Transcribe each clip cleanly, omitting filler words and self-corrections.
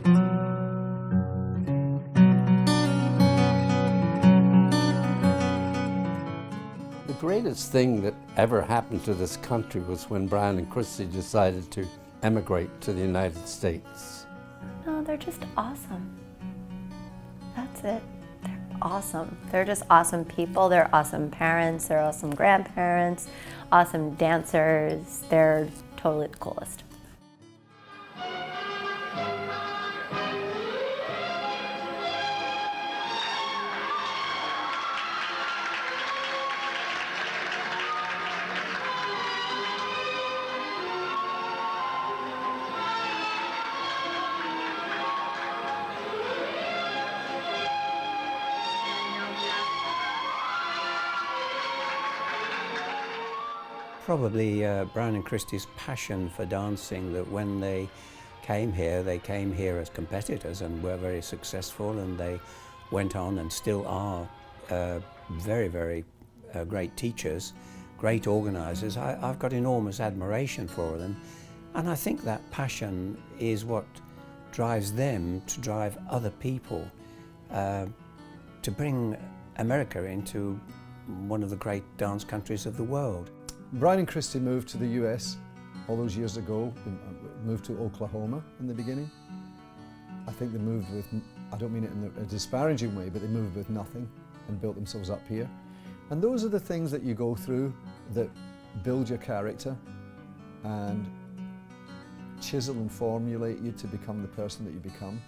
The greatest thing that ever happened to this country was when Brian and Kristie decided to emigrate to the United States. No, they're just awesome. That's it. They're awesome. They're just awesome people. They're awesome parents. They're awesome grandparents, awesome dancers. They're totally the coolest. Probably Brian and Kristie's passion for dancing, that when they came here as competitors and were very successful, and they went on and still are very, very great teachers, great organisers. I've got enormous admiration for them, and I think that passion is what drives them to drive other people to bring America into one of the great dance countries of the world. Brian and Kristie moved to the US all those years ago. They moved to Oklahoma in the beginning. I think they moved with, I don't mean it in a disparaging way, but they moved with nothing and built themselves up here. And those are the things that you go through that build your character and chisel and formulate you to become the person that you become.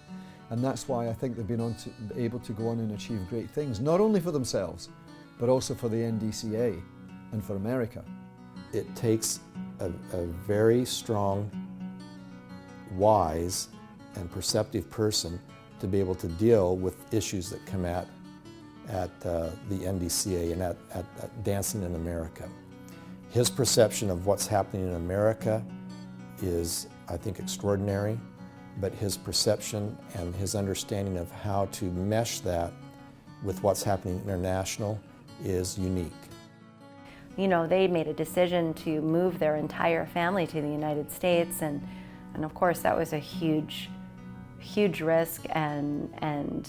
And that's why I think they've been able to go on and achieve great things, not only for themselves, but also for the NDCA and for America. It takes a very strong, wise, and perceptive person to be able to deal with issues that come at the NDCA and at dancing in America. His perception of what's happening in America is, I think, extraordinary, but his perception and his understanding of how to mesh that with what's happening international is unique. You know, they made a decision to move their entire family to the United States, and of course that was a huge risk, and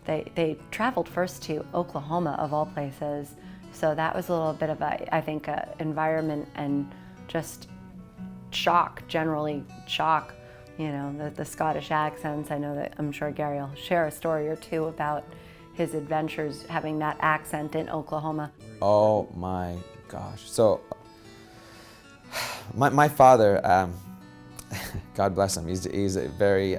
they traveled first to Oklahoma, of all places, so that was a little bit of I think environment and just shock, generally shock, you know, the Scottish accents. I know that, I'm sure Gary will share a story or two about his adventures having that accent in Oklahoma. Oh my gosh. So my father, God bless him, he's a very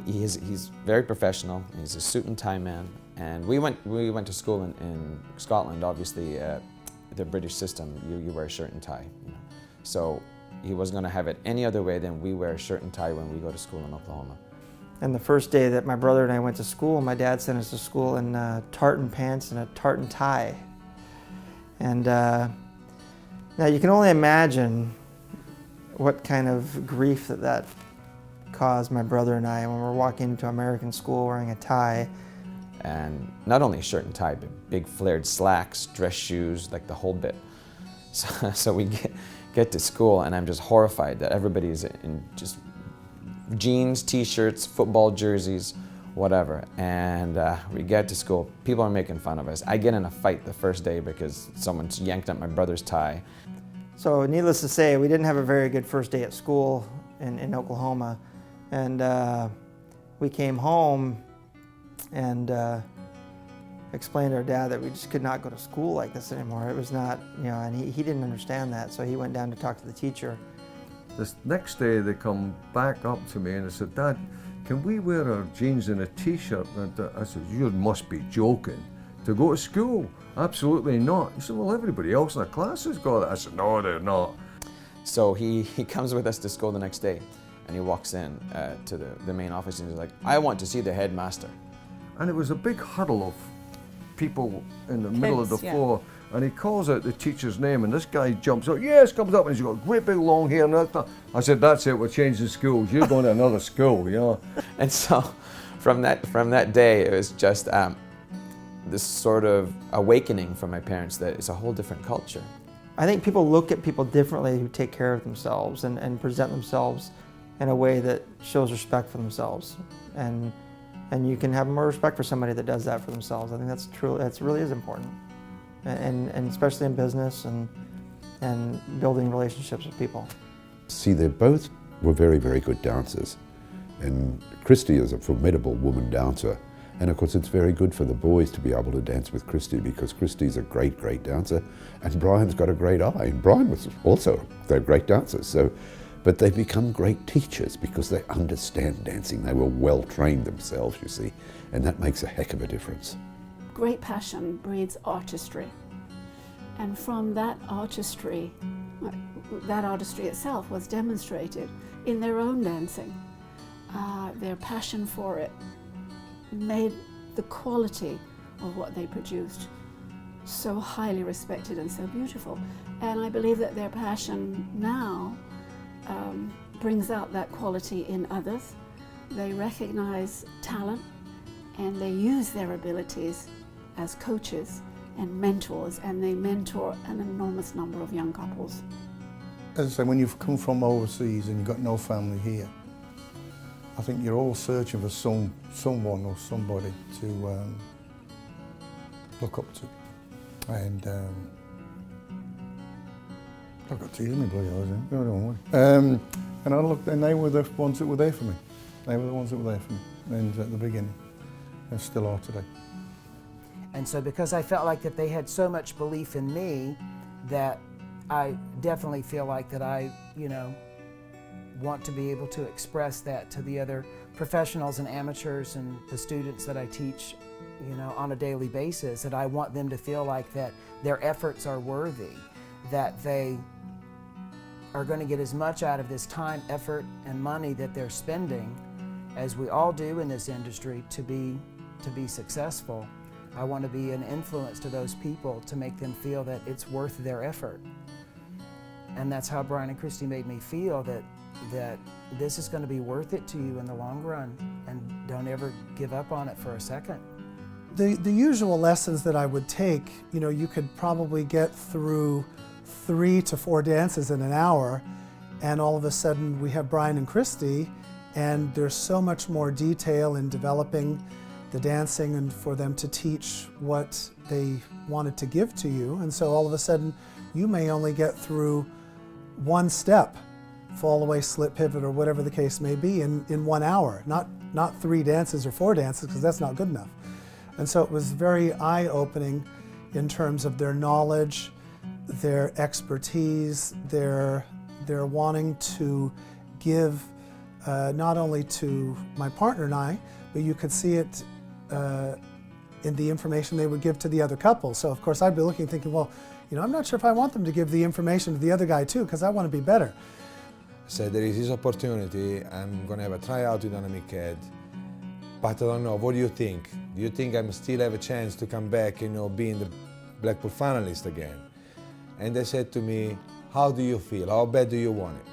he's very professional. He's a suit and tie man, and we went to school in Scotland. Obviously, the British system, you wear a shirt and tie, you know. So he wasn't going to have it any other way than we wear a shirt and tie when we go to school in Oklahoma. And the first day that my brother and I went to school, my dad sent us to school in tartan pants and a tartan tie. And now you can only imagine what kind of grief that caused my brother and I when we're walking into American school wearing a tie. And not only a shirt and tie, but big flared slacks, dress shoes, like the whole bit. So we get to school, and I'm just horrified that everybody's in just jeans, t-shirts, football jerseys, whatever. And we get to school, people are making fun of us. I get in a fight the first day because someone's yanked up my brother's tie. So needless to say, we didn't have a very good first day at school in Oklahoma. And we came home and explained to our dad that we just could not go to school like this anymore. It was not, you know, and he didn't understand that, so he went down to talk to the teacher. This next day they come back up to me and they said, "Dad, can we wear our jeans and a t-shirt?" And I said, "You must be joking. To go to school? Absolutely not." He said, "Well, everybody else in the class has got it." I said, "No, they're not." So he comes with us to school the next day, and he walks in to the main office and he's like, "I want to see the headmaster." And it was a big huddle of people in the middle of the floor, and he calls out the teacher's name, and this guy jumps up, "Yes," comes up, and he's got great big long hair and that. I said, "That's it, we're changing schools. You're going to another school, you know." And so from that day, it was just this sort of awakening from my parents that it's a whole different culture. I think people look at people differently who take care of themselves and present themselves in a way that shows respect for themselves. And you can have more respect for somebody that does that for themselves. I think that's true. That really is important, and especially in business and building relationships with people. See, they both were very, very good dancers. And Kristie is a formidable woman dancer. And of course, it's very good for the boys to be able to dance with Kristie, because Kristie's a great, great dancer, and Brian's got a great eye. And Brian was also, they're great dancers. So, but they become great teachers because they understand dancing. They were well trained themselves, you see, and that makes a heck of a difference. Great passion breeds artistry. And from that artistry itself was demonstrated in their own dancing. Their passion for it made the quality of what they produced so highly respected and so beautiful. And I believe that their passion now brings out that quality in others. They recognize talent and they use their abilities as coaches and mentors, and they mentor an enormous number of young couples. As I say, when you've come from overseas and you've got no family here, I think you're all searching for someone or somebody to look up to. And I've got tears in my bloody eyes, I don't worry. And I looked, and they were the ones that were there for me. They were the ones that were there for me, and at the beginning, and still are today. And so because I felt like that they had so much belief in me, that I definitely feel like that I, want to be able to express that to the other professionals and amateurs and the students that I teach, on a daily basis, that I want them to feel like that their efforts are worthy, that they are going to get as much out of this time, effort, and money that they're spending, as we all do in this industry, to be successful. I want to be an influence to those people to make them feel that it's worth their effort. And that's how Brian and Kristie made me feel, that this is going to be worth it to you in the long run, and don't ever give up on it for a second. The usual lessons that I would take, you could probably get through 3 to 4 dances in an hour, and all of a sudden we have Brian and Kristie, and there's so much more detail in developing the dancing and for them to teach what they wanted to give to you. And so all of a sudden you may only get through 1 step, fall away, slip, pivot, or whatever the case may be in 1 hour, not 3 dances or 4 dances, because that's not good enough. And so it was very eye-opening in terms of their knowledge, their expertise, their wanting to give not only to my partner and I, but you could see it in the information they would give to the other couple. So of course I'd be looking thinking, well, I'm not sure if I want them to give the information to the other guy too, because I want to be better. So there is this opportunity, I'm going to have a tryout with Anna, but I don't know, what do you think? Do you think I still have a chance to come back, being the Blackpool finalist again? And they said to me, how do you feel? How bad do you want it?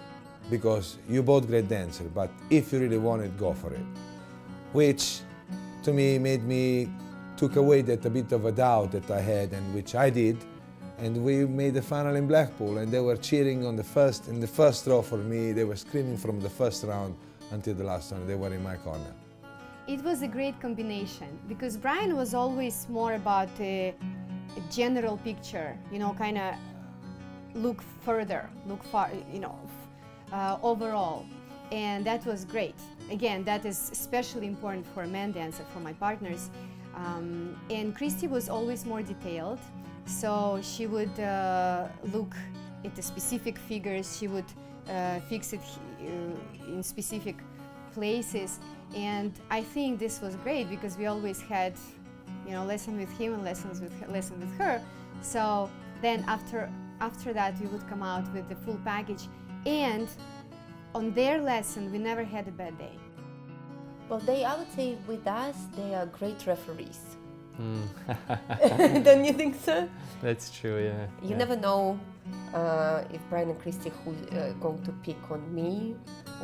Because you're both great dancers, but if you really want it, go for it. Which to me took away that a bit of a doubt that I had, and which I did. And we made the final in Blackpool, and they were cheering in the first row for me. They were screaming from the first round until the last round. They were in my corner. It was a great combination, because Brian was always more about a general picture, kind of look further, look far, overall. And that was great. Again, that is especially important for a man dancer, for my partners. And Kristie was always more detailed. So she would look at the specific figures, she would fix it in specific places. And I think this was great, because we always had, lesson with him and lesson with her. So then after that we would come out with the full package. And on their lesson we never had a bad day. Well, I would say with us, they are great referees. Don't you think so? That's true, yeah. You never know if Brian and Kristie who's going to pick on me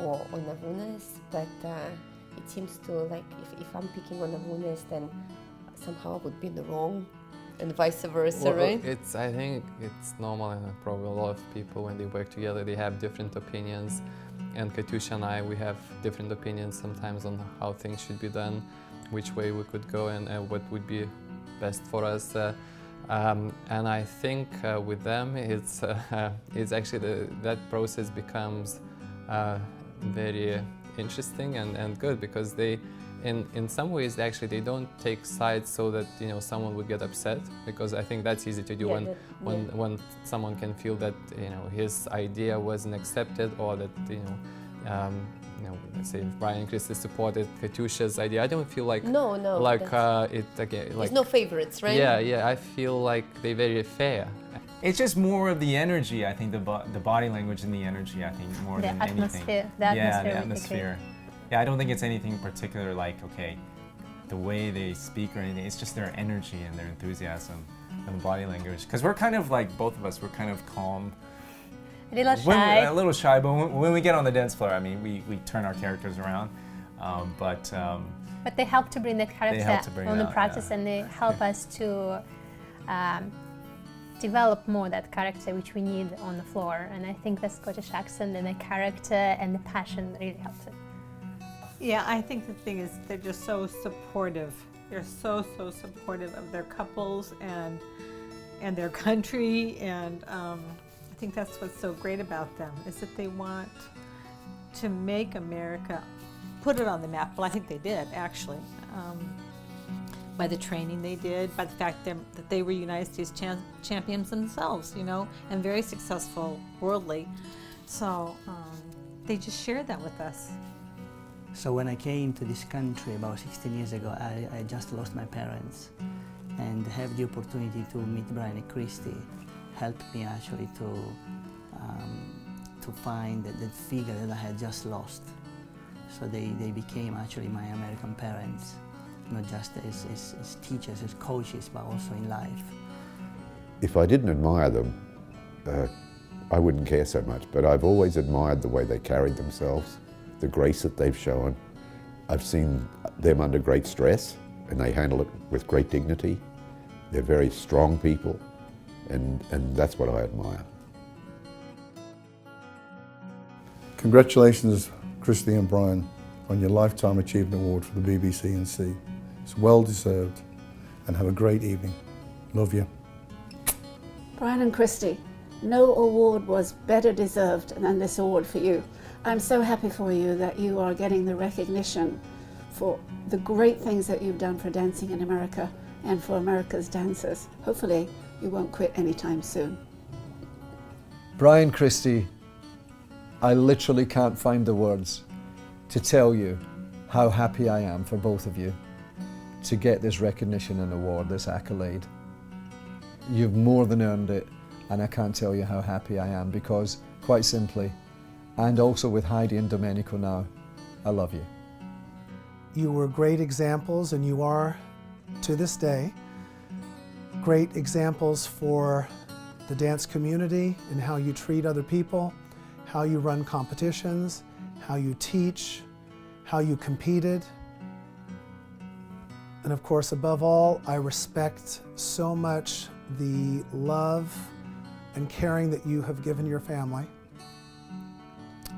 or on Avunas, but it seems to, like, if I'm picking on Avunas, then somehow I would be in the wrong, and vice versa, right? I think it's normal, and probably a lot of people, when they work together, they have different opinions. and Katusha and I, we have different opinions sometimes on how things should be done, which way we could go, and what would be best for us. And I think with them, it's actually that process becomes very interesting and good, because they, in some ways, actually they don't take sides so that someone would get upset, because I think that's easy to do when someone can feel that his idea wasn't accepted, or that let's say if Brian and Kristie supported Katusha's idea, I don't feel like there's no favorites, right? Yeah, I feel like they're very fair. It's just more of the energy, I think, the body language and the energy, I think, more than anything. The atmosphere. Yeah, I don't think it's anything particular like, okay, the way they speak or anything. It's just their energy and their enthusiasm and the body language. Because we're kind of like, both of us, we're kind of calm. A little shy. A little shy, but when we get on the dance floor, I mean, we turn our characters around. But they help to bring the character on the practice, and they help us to develop more that character which we need on the floor. And I think the Scottish accent and the character and the passion really helps it. Yeah, I think the thing is they're just so supportive. They're so supportive of their couples and their country, and I think that's what's so great about them, is that they want to make America, put it on the map. Well, I think they did, actually, by the training they did, by the fact that they were United States champions themselves, and very successful worldly. So they just shared that with us. So when I came to this country about 16 years ago, I just lost my parents, and have the opportunity to meet Brian and Kristie helped me actually to find that figure that I had just lost. So they became actually my American parents, not just as teachers, as coaches, but also in life. If I didn't admire them, I wouldn't care so much, but I've always admired the way they carried themselves, the grace that they've shown. I've seen them under great stress, and they handle it with great dignity. They're very strong people, and that's what I admire. Congratulations, Kristie and Brian, on your Lifetime Achievement Award for the bbc&c. It's well deserved, and have a great evening. Love you. Brian and Kristie, no award was better deserved than this award for you. I'm so happy for you that you are getting the recognition for the great things that you've done for dancing in America and for America's dancers. Hopefully you won't quit anytime soon. Brian, Kristie, I literally can't find the words to tell you how happy I am for both of you to get this recognition and award, this accolade. You've more than earned it, and I can't tell you how happy I am, because, quite simply, and also with Heidi and Domenico now, I love you. You were great examples, and you are, to this day, great examples for the dance community and how you treat other people, how you run competitions, how you teach, how you competed. And of course, above all, I respect so much the love and caring that you have given your family.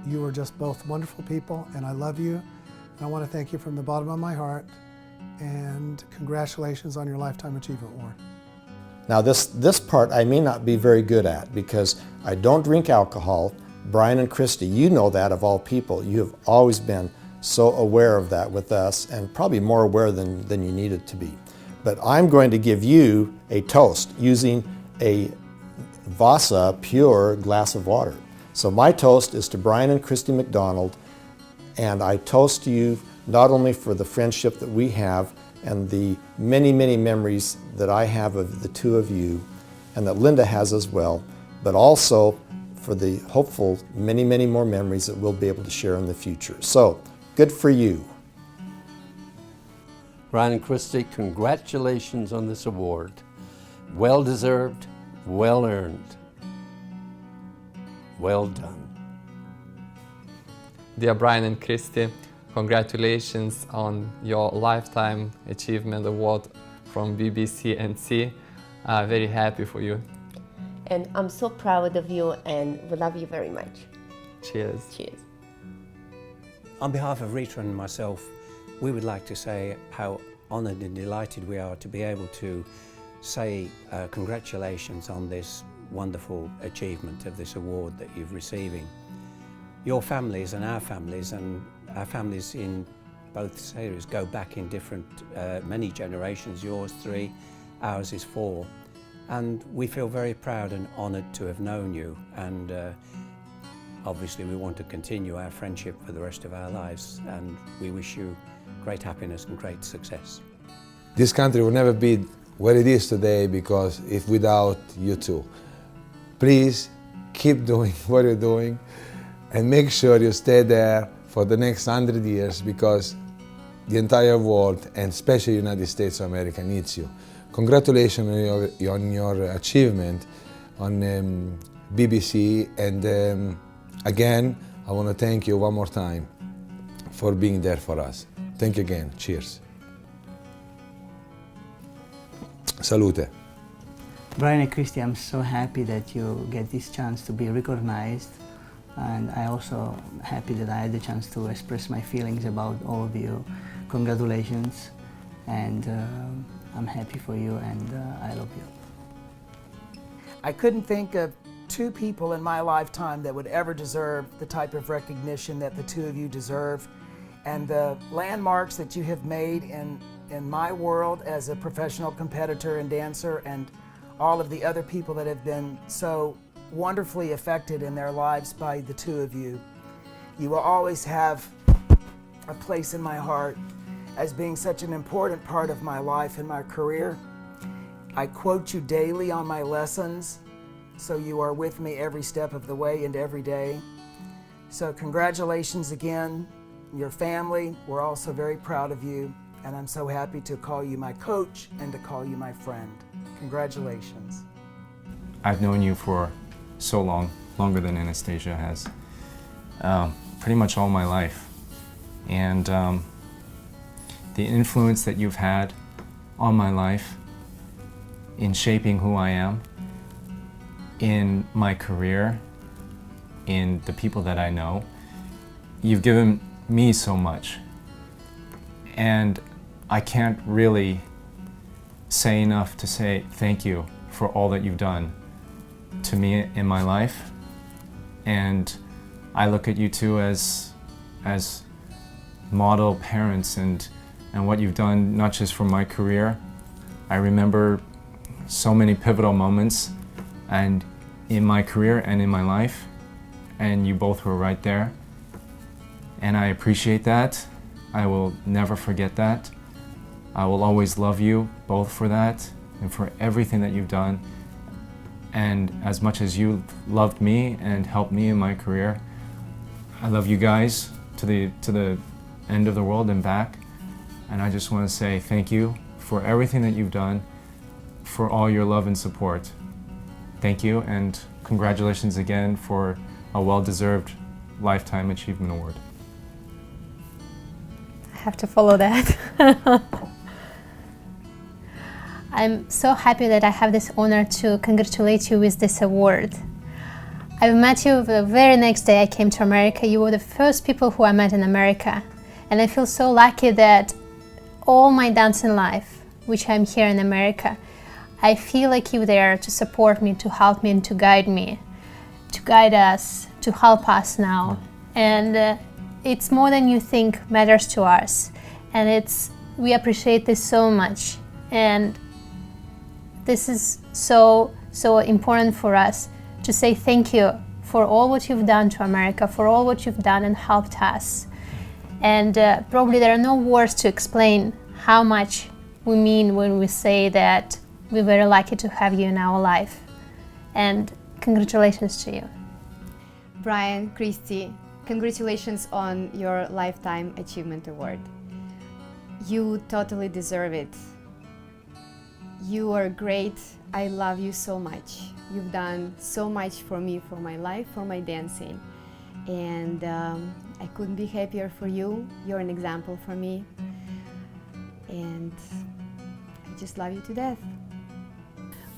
You are just both wonderful people, and I love you. And I want to thank you from the bottom of my heart, and congratulations on your Lifetime Achievement Award. Now this part I may not be very good at, because I don't drink alcohol. Brian and Kristie, you know that of all people. You have always been so aware of that with us, and probably more aware than you needed to be. But I'm going to give you a toast using a Vasa pure glass of water. So my toast is to Brian and Kristie McDonald, and I toast you not only for the friendship that we have and the many, many memories that I have of the two of you, and that Linda has as well, but also for the hopeful many, many more memories that we'll be able to share in the future. So, good for you. Brian and Kristie, congratulations on this award. Well deserved, well earned. Well done. Dear Brian and Kristie, congratulations on your Lifetime Achievement Award from bbc&c. Very happy for you. And I'm so proud of you, and we love you very much. Cheers. Cheers. On behalf of Rita and myself, we would like to say how honoured and delighted we are to be able to say congratulations on this wonderful achievement of this award that you're receiving. Your families and our families in both series go back in different, many generations, yours 3, ours is 4. And we feel very proud and honoured to have known you, and obviously we want to continue our friendship for the rest of our lives, and we wish you great happiness and great success. This country will never be what it is today because if without you two. Please keep doing what you're doing and make sure you stay there for the next 100 years because the entire world and especially the United States of America needs you. Congratulations on your achievement on BBC, and again, I want to thank you one more time for being there for us. Thank you again. Cheers. Salute. Brian and Kristie, I'm so happy that you get this chance to be recognized, and I also happy that I had the chance to express my feelings about all of you. Congratulations, and I'm happy for you, and I love you. I couldn't think of 2 people in my lifetime that would ever deserve the type of recognition that the 2 of you deserve, and the landmarks that you have made in my world as a professional competitor and dancer, and all of the other people that have been so wonderfully affected in their lives by the 2 of you. You will always have a place in my heart as being such an important part of my life and my career. I quote you daily on my lessons, so you are with me every step of the way and every day. So congratulations again, your family. We're also very proud of you, and I'm so happy to call you my coach and to call you my friend. Congratulations. I've known you for so long, longer than Anastasia has, pretty much all my life. And the influence that you've had on my life in shaping who I am, in my career, in the people that I know, you've given me so much. And I can't really say enough to say thank you for all that you've done to me in my life. And I look at you two as model parents and what you've done, not just for my career. I remember so many pivotal moments and in my career and in my life, and you both were right there. And I appreciate that. I will never forget that. I will always love you both for that and for everything that you've done. And as much as you loved me and helped me in my career, I love you guys to the end of the world and back. And I just want to say thank you for everything that you've done, for all your love and support. Thank you, and congratulations again for a well-deserved Lifetime Achievement Award. I have to follow that. I'm so happy that I have this honor to congratulate you with this award. I met you the very next day I came to America. You were the first people who I met in America. And I feel so lucky that all my dancing life, which I'm here in America, I feel like you're there to support me, to help me, and to guide me, to guide us, to help us now. And it's more than you think matters to us. And we appreciate this so much. And this is so important for us to say thank you for all what you've done to America, for all what you've done and helped us. And probably there are no words to explain how much we mean when we say that we're very lucky to have you in our life. And congratulations to you. Brian, Kristie, congratulations on your Lifetime Achievement Award. You totally deserve it. You are great. I love you so much. You've done so much for me, for my life, for my dancing. And I couldn't be happier for you. You're an example for me. And I just love you to death.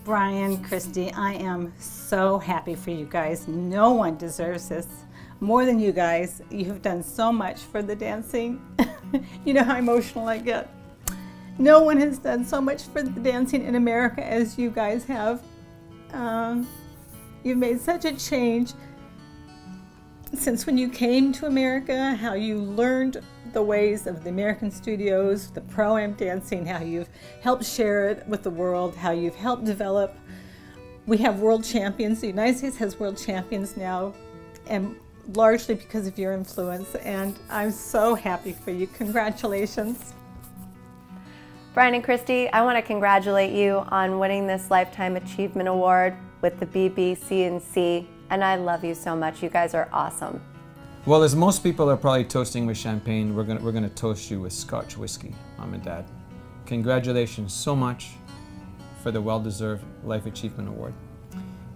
Brian, Kristie, I am so happy for you guys. No one deserves this more than you guys. You have done so much for the dancing. You know how emotional I get. No one has done so much for the dancing in America as you guys have. You've made such a change since when you came to America, how you learned the ways of the American studios, the pro-am dancing, how you've helped share it with the world, how you've helped develop. We have world champions. The United States has world champions now, and largely because of your influence, and I'm so happy for you. Congratulations. Brian and Kristie, I want to congratulate you on winning this Lifetime Achievement Award with the bbc&c, and I love you so much. You guys are awesome. Well, as most people are probably toasting with champagne, we're gonna toast you with Scotch whiskey, Mom and Dad. Congratulations so much for the well-deserved Life Achievement Award.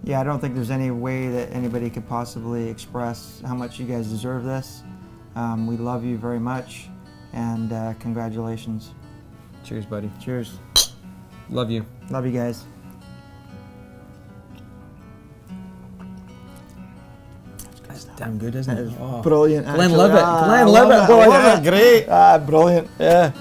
Yeah, I don't think there's any way that anybody could possibly express how much you guys deserve this. We love you very much, and congratulations. Cheers, buddy. Cheers. Love you. Love you guys. That's damn good, isn't it? Brilliant. Glenn, love it. Glenn, love it. Great. Brilliant. Yeah.